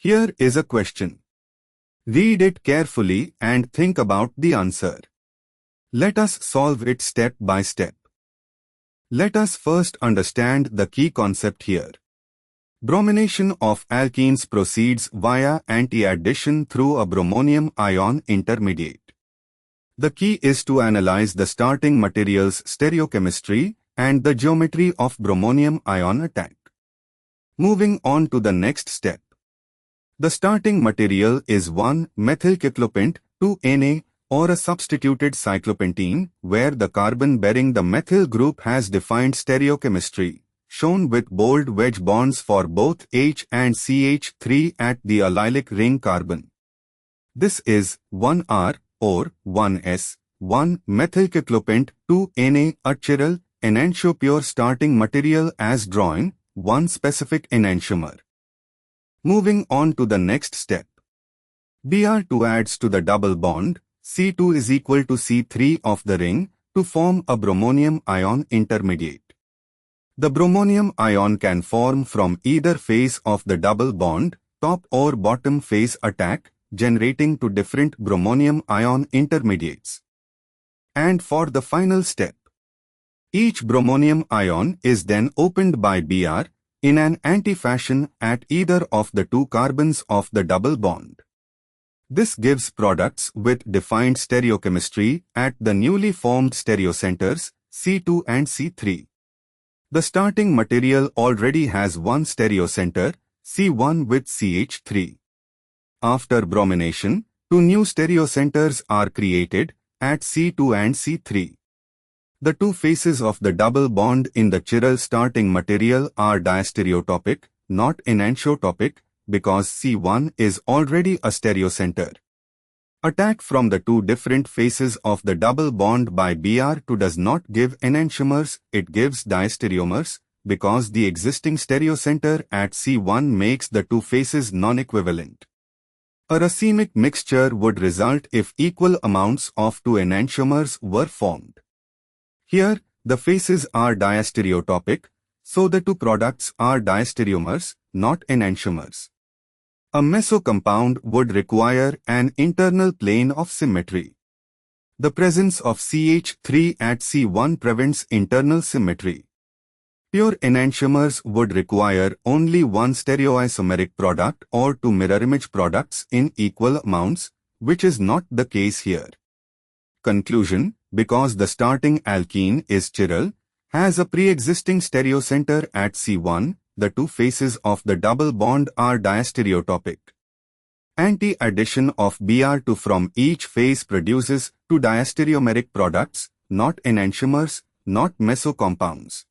Here is a question. Read it carefully and think about the answer. Let us solve it step by step. Let us first understand the key concept here. Bromination of alkenes proceeds via anti-addition through a bromonium ion intermediate. The key is to analyze the starting material's stereochemistry and the geometry of bromonium ion attack. Moving on to the next step. The starting material is 1-methylcyclopent, 2-Na, or a substituted cyclopentene, where the carbon bearing the methyl group has defined stereochemistry, shown with bold wedge bonds for both H and CH3 at the allylic ring carbon. This is 1R or 1S, 1-methylcyclopent, 2-Na, a chiral, enantiomer starting material as drawn, one specific enantiomer. Moving on to the next step. Br2 adds to the double bond, C2 is equal to C3 of the ring, to form a bromonium ion intermediate. The bromonium ion can form from either face of the double bond, top or bottom face attack, generating two different bromonium ion intermediates. And for the final step, each bromonium ion is then opened by Br in an anti-fashion at either of the two carbons of the double bond. This gives products with defined stereochemistry at the newly formed stereocenters, C2 and C3. The starting material already has one stereocenter, C1 with CH3. After bromination, two new stereocenters are created at C2 and C3. The two faces of the double bond in the chiral starting material are diastereotopic, not enantiotopic, because C1 is already a stereocenter. Attack from the two different faces of the double bond by Br2 does not give enantiomers, it gives diastereomers, because the existing stereocenter at C1 makes the two faces non-equivalent. A racemic mixture would result if equal amounts of two enantiomers were formed. Here, the faces are diastereotopic, so the two products are diastereomers, not enantiomers. A meso compound would require an internal plane of symmetry. The presence of CH3 at C1 prevents internal symmetry. Pure enantiomers would require only one stereoisomeric product or two mirror image products in equal amounts, which is not the case here. Conclusion: because the starting alkene is chiral, has a pre-existing stereocenter at C1, the two faces of the double bond are diastereotopic. Anti-addition of Br2 from each face produces two diastereomeric products, not enantiomers, not meso compounds.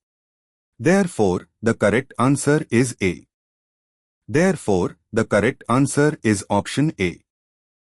Therefore, the correct answer is A. Therefore, the correct answer is option A.